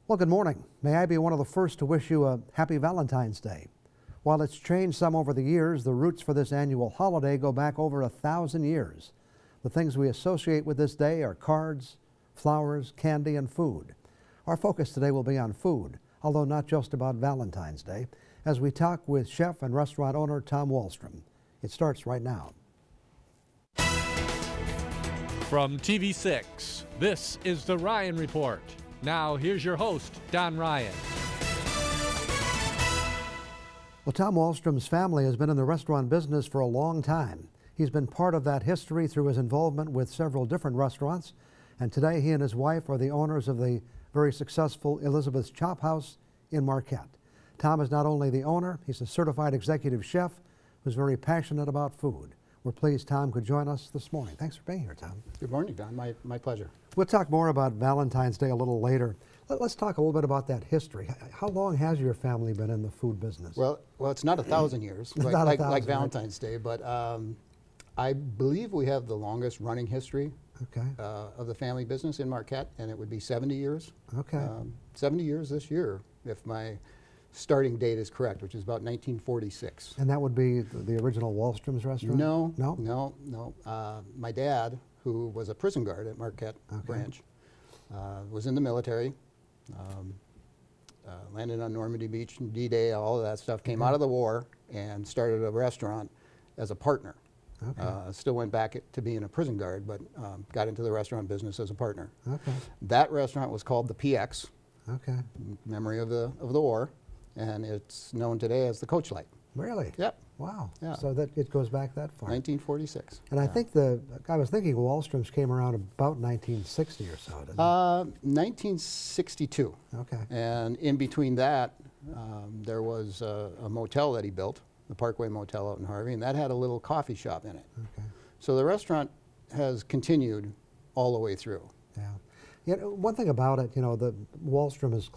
Well, good morning. May I be one of the first to wish you a happy Valentine's Day. While it's changed some over the years, the roots for this annual holiday go back over 1,000 years. The things we associate with this day are cards, flowers, candy, and food. Our focus today will be on food, although not just about Valentine's Day, as we talk with chef and restaurant owner Tom Wallstrom. It starts right now. From TV6, this is The Ryan Report. Now, here's your host, Don Ryan. Well, Tom Wallstrom's family has been in the restaurant business for a long time. He's been part of that history through his involvement with several different restaurants, and today he and his wife are the owners of the very successful Elizabeth's Chop House in Marquette. Tom is not only the owner, he's a certified executive chef who's very passionate about food. We're pleased Tom could join us this morning. Thanks for being here, Tom. Good morning, Don. My pleasure. We'll talk more about Valentine's Day a little later. Let's talk a little bit about that history. How long has your family been in the food business? Well, it's not 1,000 years, like Valentine's Day, but I believe we have the longest running history of the family business in Marquette, and it would be 70 years. Okay. 70 years this year, if my starting date is correct, which is about 1946. And that would be the original Wallstrom's restaurant? No. My dad, who was a prison guard at Marquette branch, was in the military, landed on Normandy Beach, D-Day, all of that stuff, came out of the war and started a restaurant as a partner. Still went back to being a prison guard, but got into the restaurant business as a partner. That restaurant was called the PX, memory of the war, and it's known today as the Coachlight. Really? Yep. Wow. Yeah. So that it goes back that far. 1946. And I think I was thinking Wallstrom's came around about 1960 or so, didn't it? 1962. Okay. And in between that, there was a motel that he built, the Parkway Motel out in Harvey, and that had a little coffee shop in it. Okay. So the restaurant has continued all the way through. Yeah. You know, one thing about it, you know, the Wallstrom's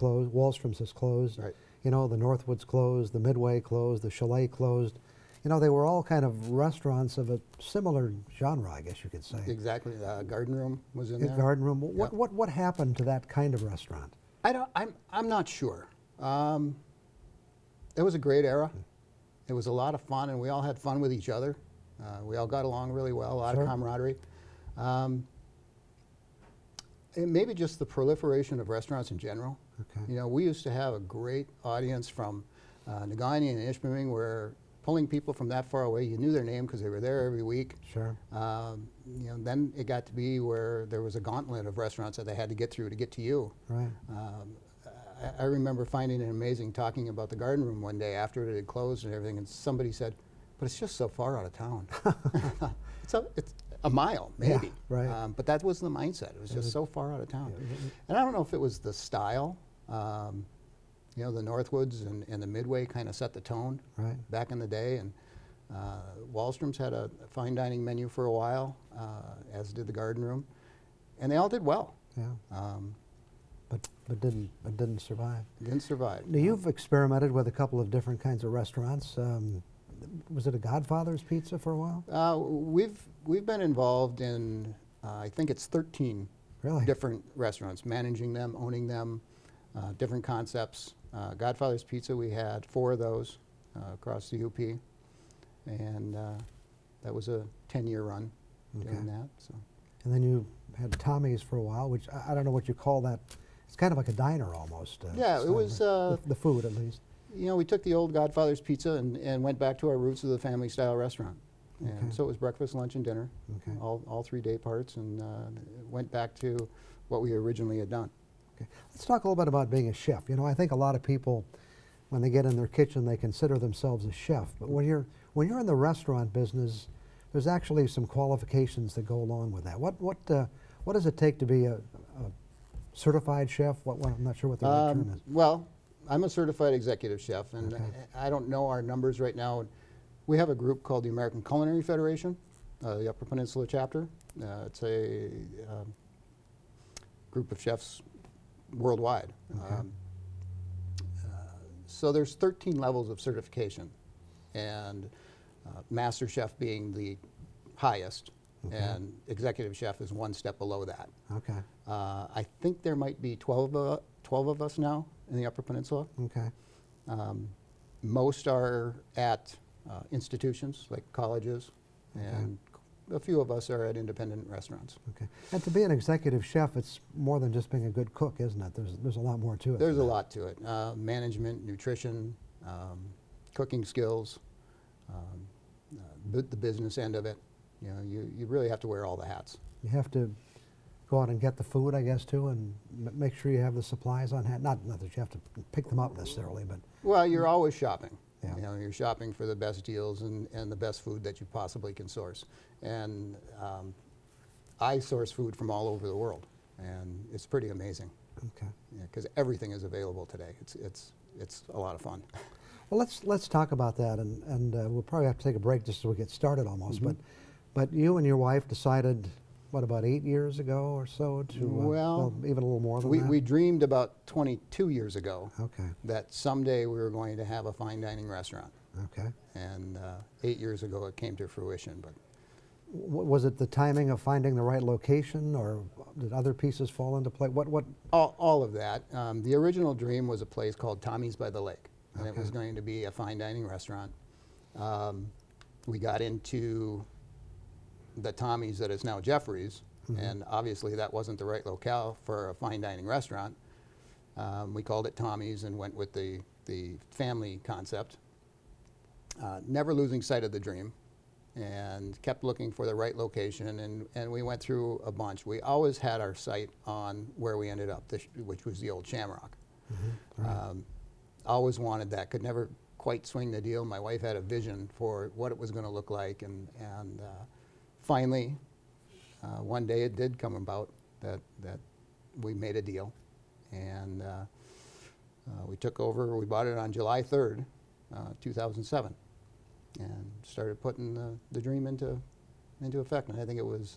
is closed. Right. You know, the Northwood's closed, the Midway closed, the Chalet closed. You know, they were all kind of restaurants of a similar genre, I guess you could say. Exactly. Garden Room was in there. Garden Room. What happened to that kind of restaurant? I'm not sure. It was a great era. It was a lot of fun, and we all had fun with each other. We all got along really well, a lot of camaraderie. And maybe just the proliferation of restaurants in general. You know, we used to have a great audience from Negaunee and Ishpeming, where pulling people from that far away, you knew their name because they were there every week. Sure. You know, then it got to be where there was a gauntlet of restaurants that they had to get through to get to you. Right. I remember finding it amazing talking about the Garden Room one day after it had closed and everything, and somebody said, "But it's just so far out of town." It's a mile, maybe. Yeah, right. But that was the mindset. It was just so far out of town. And I don't know if it was the style. You know, the Northwoods and the Midway kind of set the tone back in the day. And Wallstrom's had a fine dining menu for a while, as did the Garden Room. And they all did well. Yeah. But didn't survive. Didn't survive. Now, you've experimented with a couple of different kinds of restaurants. Was it a Godfather's Pizza for a while? We've been involved in I think it's 13 different restaurants, managing them, owning them, different concepts. Godfather's Pizza, we had 4 of those across the UP, and that was a 10-year run doing that. So. And then you had Tommy's for a while, which I don't know what you call that. It's kind of like a diner almost. Yeah, it was the food at least. You know, we took the old Godfather's Pizza and went back to our roots of the family-style restaurant. And so it was breakfast, lunch, and dinner, all 3 day parts, and went back to what we originally had done. Okay. Let's talk a little bit about being a chef. You know, I think a lot of people, when they get in their kitchen, they consider themselves a chef. But when you're in the restaurant business, there's actually some qualifications that go along with that. What does it take to be a certified chef? I'm not sure what the right term is. Well, I'm a certified executive chef, and I don't know our numbers right now. We have a group called the American Culinary Federation, the Upper Peninsula chapter. It's a group of chefs worldwide. So there's 13 levels of certification, and Master Chef being the highest, and Executive Chef is one step below that. Okay. I think there might be 12 12 of us now in the Upper Peninsula. Okay. Most are at institutions like colleges, and a few of us are at independent restaurants. Okay. And to be an executive chef, it's more than just being a good cook, isn't it? There's a lot more to it. There's a lot to it. Management, nutrition, cooking skills, the business end of it. You know, you really have to wear all the hats. You have to go out and get the food, I guess, too, and make sure you have the supplies on hand. Not that you have to pick them up necessarily, but Well, you're always shopping. Yeah. You know, you're shopping for the best deals and the best food that you possibly can source. And I source food from all over the world, and it's pretty amazing. okay. Because everything is available today. It's a lot of fun. Well, let's talk about that, and we'll probably have to take a break just so we get started almost. But you and your wife decided, what, about 8 years ago or so to Well, even a little more than that. We dreamed about 22 years ago Okay. that someday we were going to have a fine dining restaurant. Okay. And 8 years ago it came to fruition. But Was it the timing of finding the right location, or did other pieces fall into play? What? all of that. The original dream was a place called Tommy's by the Lake, and it was Okay. going to be a fine dining restaurant. We got into the Tommy's that is now Jeffrey's, and obviously that wasn't the right locale for a fine dining restaurant. We called it Tommy's and went with the family concept, never losing sight of the dream, and kept looking for the right location, and we went through a bunch. We always had our sight on where we ended up, which was the old Shamrock. Always wanted that, could never quite swing the deal. My wife had a vision for what it was going to look like, and finally, one day it did come about that we made a deal, and we took over. We bought it on July 3rd, 2007, and started putting the dream into effect. And I think it was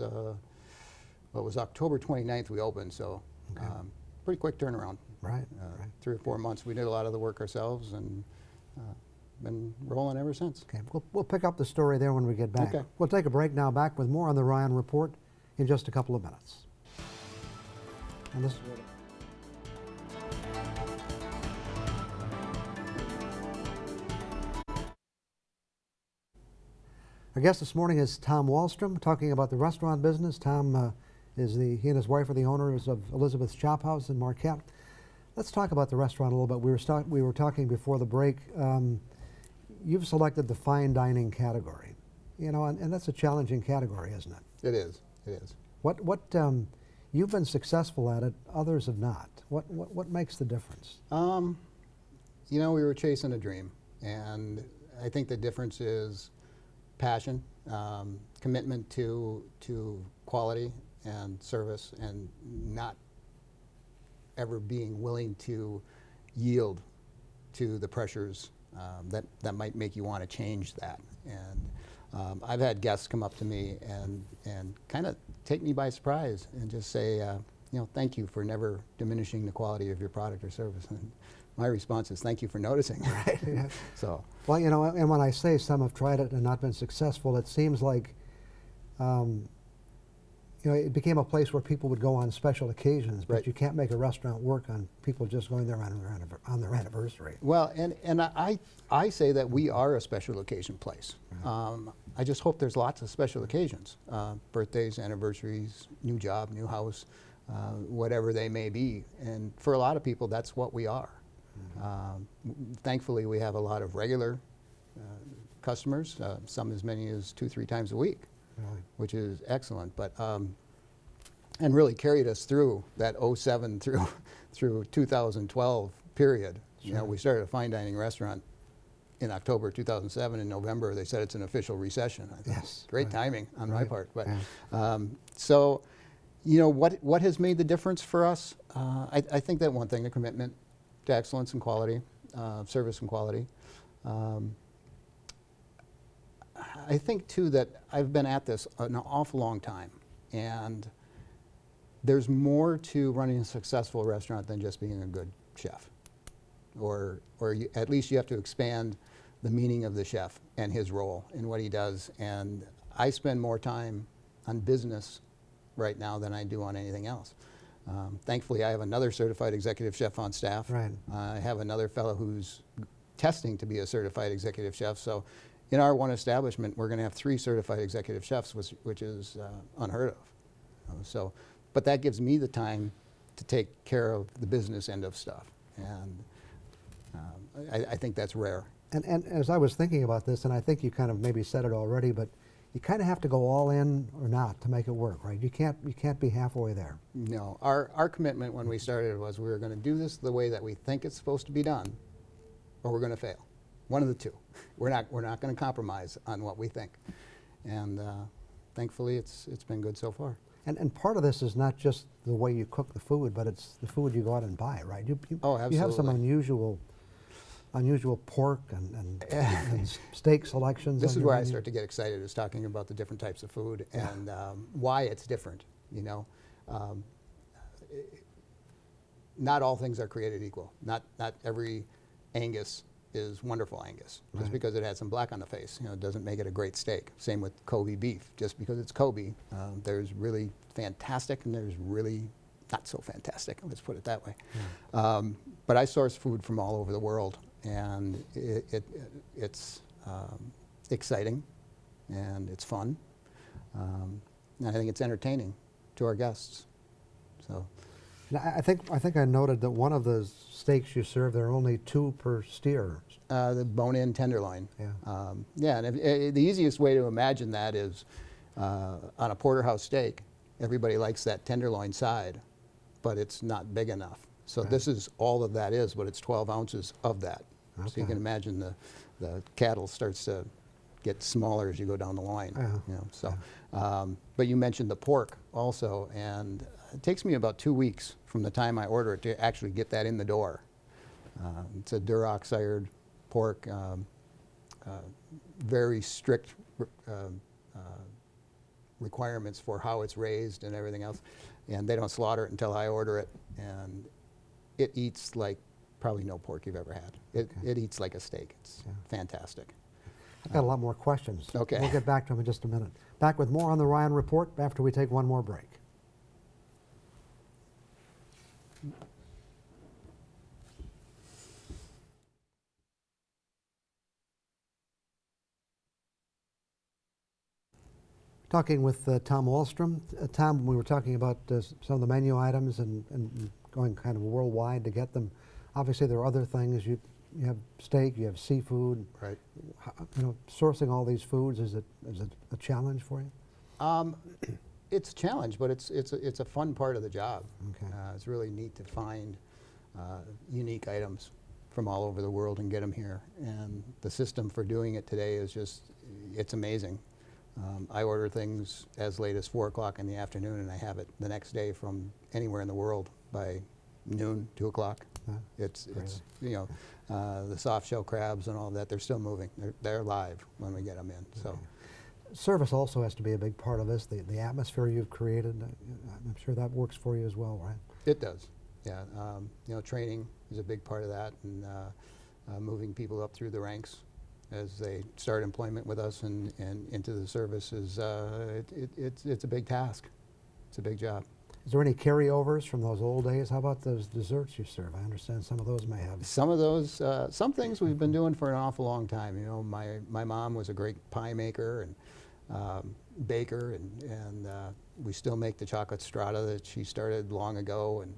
October 29th we opened, so pretty quick turnaround. Right. 3 or 4 months. We did a lot of the work ourselves, and been rolling ever since. Okay, we'll pick up the story there when we get back. Okay. We'll take a break now, back with more on the Ryan Report in just a couple of minutes. And this is where Our guest this morning is Tom Wallstrom, talking about the restaurant business. Tom he and his wife are the owners of Elizabeth's Chop House in Marquette. Let's talk about the restaurant a little bit. We were talking before the break. You've selected the fine dining category, you know, and that's a challenging category, isn't it? It is. It is. What you've been successful at it, others have not. What makes the difference? You know, we were chasing a dream, and I think the difference is passion, commitment to quality and service, and not ever being willing to yield to the pressures that might make you want to change that. And I've had guests come up to me and kind of take me by surprise and just say, you know, thank you for never diminishing the quality of your product or service. And my response is, thank you for noticing. Right. Yeah. So. Well, you know, and when I say some have tried it and not been successful, it seems like, you know, it became a place where people would go on special occasions, but Right. you can't make a restaurant work on people just going there on their anniversary. Well, and I say that we are a special occasion place. I just hope there's lots of special occasions, birthdays, anniversaries, new job, new house, whatever they may be. And for a lot of people, that's what we are. Thankfully, we have a lot of regular customers, some as many as 2-3 times a week, Really. which is excellent. But and really carried us through that 07 through 2012 period. You know, Sure. we started a fine dining restaurant in October 2007. In November, they said it's an official recession. I thought, Yes, great right. timing on my Right, part. But yeah. so, you know, what has made the difference for us? I think that one thing, the commitment to excellence and quality, service and quality. I think too that I've been at this an awful long time, and there's more to running a successful restaurant than just being a good chef, or at least you have to expand the meaning of the chef and his role and what he does. And I spend more time on business right now than I do on anything else. Thankfully, I have another certified executive chef on staff. Right. I have another fellow who's testing to be a certified executive chef. So in our one establishment, we're going to have 3 certified executive chefs, which is unheard of. So, but that gives me the time to take care of the business end of stuff. And I think that's rare. And as I was thinking about this, and I think you kind of maybe said it already, but you kind of have to go all in or not to make it work, right? You can't be halfway there. No, our commitment when we started was we were going to do this the way that we think it's supposed to be done, or we're going to fail. One of the two. We're not going to compromise on what we think, and thankfully it's been good so far. And part of this is not just the way you cook the food, but it's the food you go out and buy, right? Oh, absolutely. You have some unusual pork and steak selections. This on is your where I menu. start to get excited, is talking about the different types of food and why it's different, you know. Not all things are created equal. Not every Angus is wonderful Angus. Just Right. because it had some black on the face, you know, doesn't make it a great steak. Same with Kobe beef. Just because it's Kobe, there's really fantastic and there's really not so fantastic. Let's put it that way. But I source food from all over the world, and it's exciting and it's fun. And I think it's entertaining to our guests. So. And I think I noted that one of the steaks you serve, there are only 2 per steer. The bone-in tenderloin. Yeah. Yeah, and the easiest way to imagine that is on a porterhouse steak, everybody likes that tenderloin side, but it's not big enough. So Right. this is all of that is, but it's 12 ounces of that. So you Okay. can imagine the cattle starts to get smaller as you go down the line. Yeah. You know, so, but you mentioned the pork also, and it takes me about 2 weeks from the time I order it to actually get that in the door. It's a Duroc-sired pork, very strict requirements for how it's raised and everything else, and they don't slaughter it until I order it, and it eats like probably no pork you've ever had. It eats like a steak. It's fantastic. I've got a lot more questions. Okay. We'll get back to them in just a minute. Back with more on the Ryan Report after we take one more break. Talking with Tom Wallstrom. Tom, we were talking about some of the menu items and going kind of worldwide to get them. Obviously, there are other things. You have steak, you have seafood. Right. You know, sourcing all these foods, is it a challenge for you? It's a challenge, but it's a fun part of the job. Okay. It's really neat to find unique items from all over the world and get them here. And the system for doing it today is just, it's amazing. I order things as late as 4 o'clock in the afternoon, and I have it the next day from anywhere in the world by noon, 2 o'clock. Yeah, It's you know, the soft shell crabs and all that, they're still moving. They're live when we get them in. So. Service also has to be a big part of this, the atmosphere you've created. I'm sure that works for you as well, right? It does, yeah. You know, training is a big part of that, and moving people up through the ranks as they start employment with us and into the service is it's a big task. It's a big job. Is there any carryovers from those old days? How about those desserts you serve? I understand some of those may have. Some of those, some things we've been doing for an awful long time. You know, my mom was a great pie maker and baker, and we still make the chocolate strata that she started long ago. And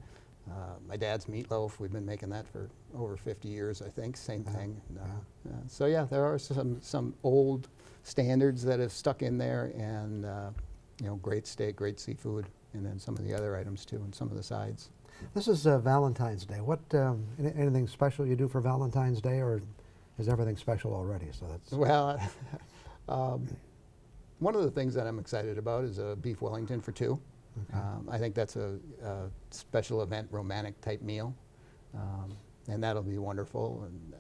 my dad's meatloaf, we've been making that for over 50 years, I think. Same thing. So yeah, there are some old standards that have stuck in there, and you know, great steak, great seafood, and then some of the other items too, and some of the sides. This is Valentine's Day. What anything special you do for Valentine's Day, or is everything special already? So that's Well, one of the things that I'm excited about is a beef Wellington for 2. okay. I think that's a special event, romantic type meal, and that'll be wonderful. And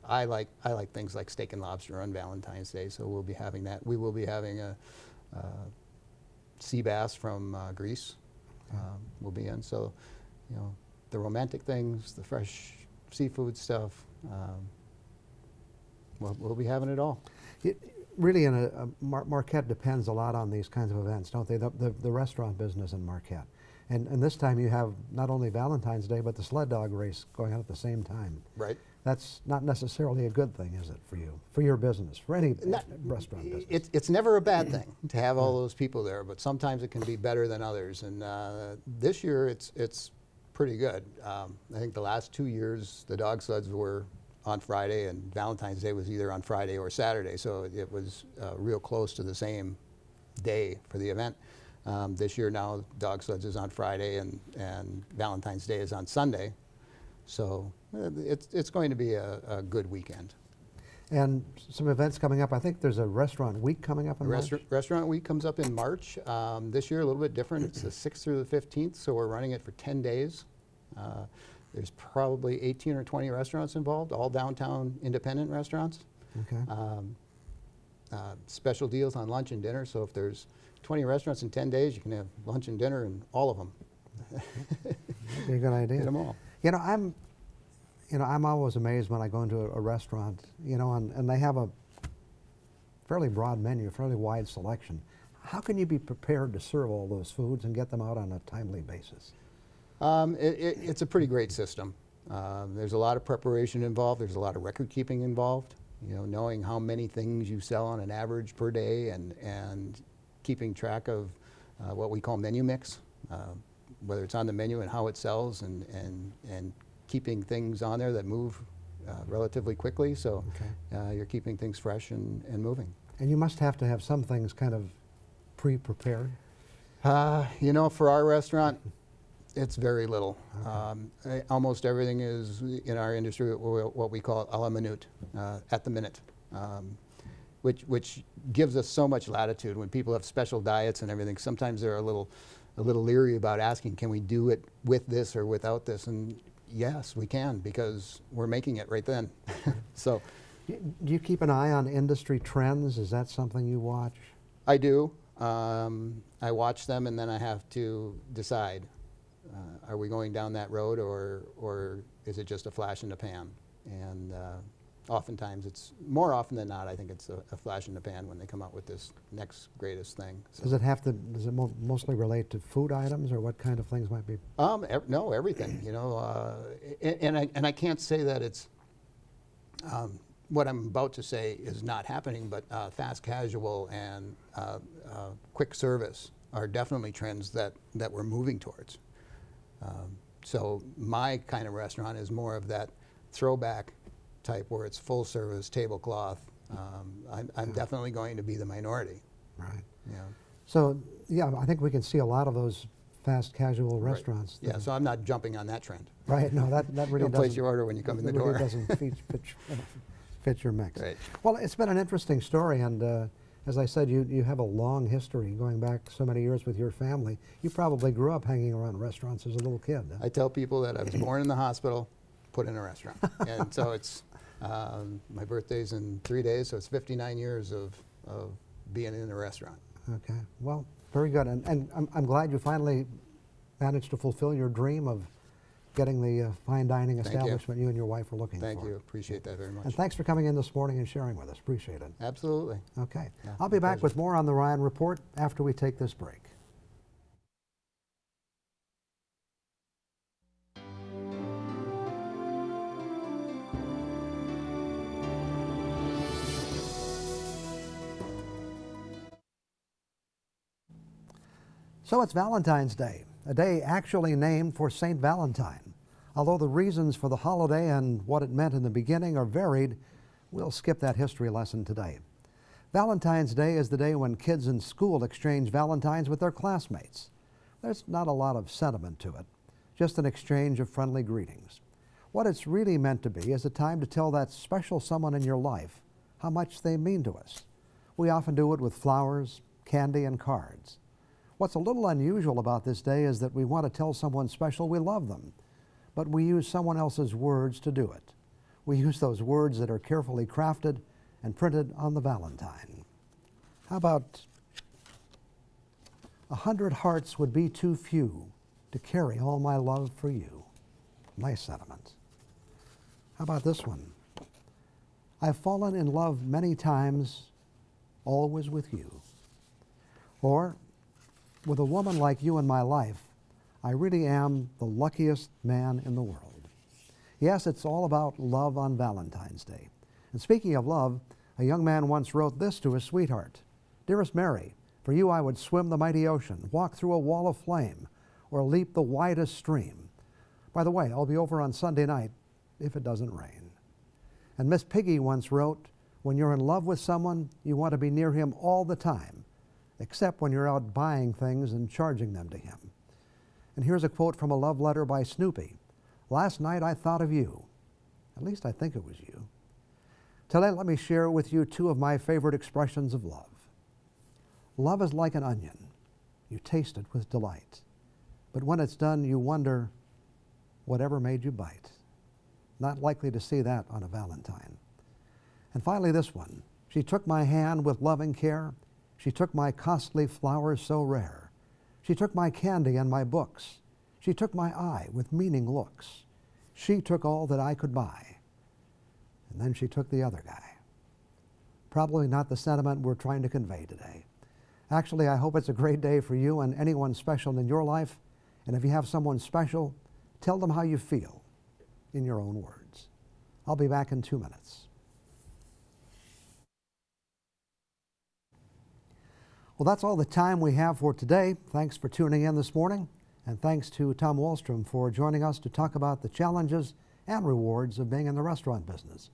I like things like steak and lobster on Valentine's Day, so we'll be having that. We will be having a sea bass from Greece. We'll be in. So, you know, the romantic things, the fresh seafood stuff. We'll be having it all. Really, Marquette depends a lot on these kinds of events, don't they? The restaurant business in Marquette. And this time you have not only Valentine's Day, but the sled dog race going on at the same time. Right. That's not necessarily a good thing, is it, for you, for your business, for any Not- restaurant business? It's never a bad thing to have all those people there, but sometimes it can be better than others. And this year, it's pretty good. I think the last 2 years, the dog sleds were on Friday, and Valentine's Day was either on Friday or Saturday, so it was real close to the same day for the event. This year now, dog sleds is on Friday, and Valentine's Day is on Sunday. So it's going to be a good weekend. And some events coming up. I think there's a restaurant week coming up in March. Restaurant Week comes up in March. This year a little bit different. It's the 6th through the 15th, so we're running it for 10 days. There's probably 18 or 20 restaurants involved, all downtown independent restaurants. Okay. Special deals on lunch and dinner, so if there's 20 restaurants in 10 days, you can have lunch and dinner in all of them. That'd be a good idea. Get them all. You know, I'm always amazed when I go into a restaurant, you know, and they have a fairly broad menu, fairly wide selection. How can you be prepared to serve all those foods and get them out on a timely basis? It's a pretty great system. There's a lot of preparation involved. There's a lot of record keeping involved. You know, knowing how many things you sell on an average per day, and keeping track of what we call menu mix, whether it's on the menu and how it sells, and keeping things on there that move relatively quickly. So you're keeping things fresh and moving. And you must have to have some things kind of pre-prepared. You know, for our restaurant, it's very little. Almost everything is, in our industry, what we call a la minute, at the minute, which gives us so much latitude. When people have special diets and everything, sometimes they're a little leery about asking, can we do it with this or without this? And yes, we can, because we're making it right then. So, Do you keep an eye on industry trends? Is that something you watch? I do. I watch them, and then I have to decide. Are we going down that road, or is it just a flash in the pan? And oftentimes, more often than not, I think it's a flash in the pan when they come out with this next greatest thing. So. Does it mostly relate to food items, or what kind of things might be? No, everything. You know, and I can't say that it's what I'm about to say is not happening, but fast casual and quick service are definitely trends that we're moving towards. So my kind of restaurant is more of that throwback type, where it's full service, tablecloth. I'm definitely going to be the minority. Right. Yeah. So, yeah, I think we can see a lot of those fast casual restaurants. Right. Yeah, so I'm not jumping on that trend. Right, no, that really Don't doesn't. place your order when you come in the that really door. doesn't fit your mix. Right. Well, it's been an interesting story, and as I said, you have a long history going back so many years with your family. You probably grew up hanging around restaurants as a little kid. Huh? I tell people that I was born in the hospital, put in a restaurant. And so it's, my birthday's in 3 days, so it's 59 years of being in a restaurant. Okay, well, very good. And I'm glad you finally managed to fulfill your dream of getting the fine dining establishment you and your wife were looking for. Thank you. Appreciate that very much. And thanks for coming in this morning and sharing with us. Appreciate it. Absolutely. Okay. Yeah, I'll be my back pleasure. with more on the Ryan Report after we take this break. So it's Valentine's Day, a day actually named for St. Valentine. Although the reasons for the holiday and what it meant in the beginning are varied, we'll skip that history lesson today. Valentine's Day is the day when kids in school exchange valentines with their classmates. There's not a lot of sentiment to it, just an exchange of friendly greetings. What it's really meant to be is a time to tell that special someone in your life how much they mean to us. We often do it with flowers, candy, and cards. What's a little unusual about this day is that we want to tell someone special we love them, but we use someone else's words to do it. We use those words that are carefully crafted and printed on the Valentine. How about 100 hearts would be too few to carry all my love for you. Nice sentiment. How about this one? I've fallen in love many times, always with you. Or, with a woman like you in my life, I really am the luckiest man in the world. Yes, it's all about love on Valentine's Day. And speaking of love, a young man once wrote this to his sweetheart. Dearest Mary, for you I would swim the mighty ocean, walk through a wall of flame, or leap the widest stream. By the way, I'll be over on Sunday night if it doesn't rain. And Miss Piggy once wrote, when you're in love with someone, you want to be near him all the time, except when you're out buying things and charging them to him. And here's a quote from a love letter by Snoopy. Last night I thought of you. At least I think it was you. Today let me share with you two of my favorite expressions of love. Love is like an onion. You taste it with delight. But when it's done, you wonder, whatever made you bite? Not likely to see that on a Valentine. And finally this one. She took my hand with loving care. She took my costly flowers so rare. She took my candy and my books. She took my eye with meaning looks. She took all that I could buy. And then she took the other guy. Probably not the sentiment we're trying to convey today. Actually, I hope it's a great day for you and anyone special in your life. And if you have someone special, tell them how you feel in your own words. I'll be back in 2 minutes. Well, that's all the time we have for today. Thanks for tuning in this morning, and thanks to Tom Wallstrom for joining us to talk about the challenges and rewards of being in the restaurant business.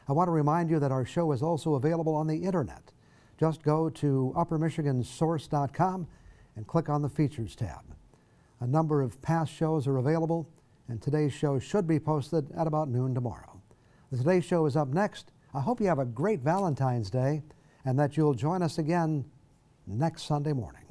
I want to remind you that our show is also available on the internet. Just go to uppermichigansource.com and click on the Features tab. A number of past shows are available, and today's show should be posted at about noon tomorrow. The Today Show is up next. I hope you have a great Valentine's Day and that you'll join us again next Sunday morning.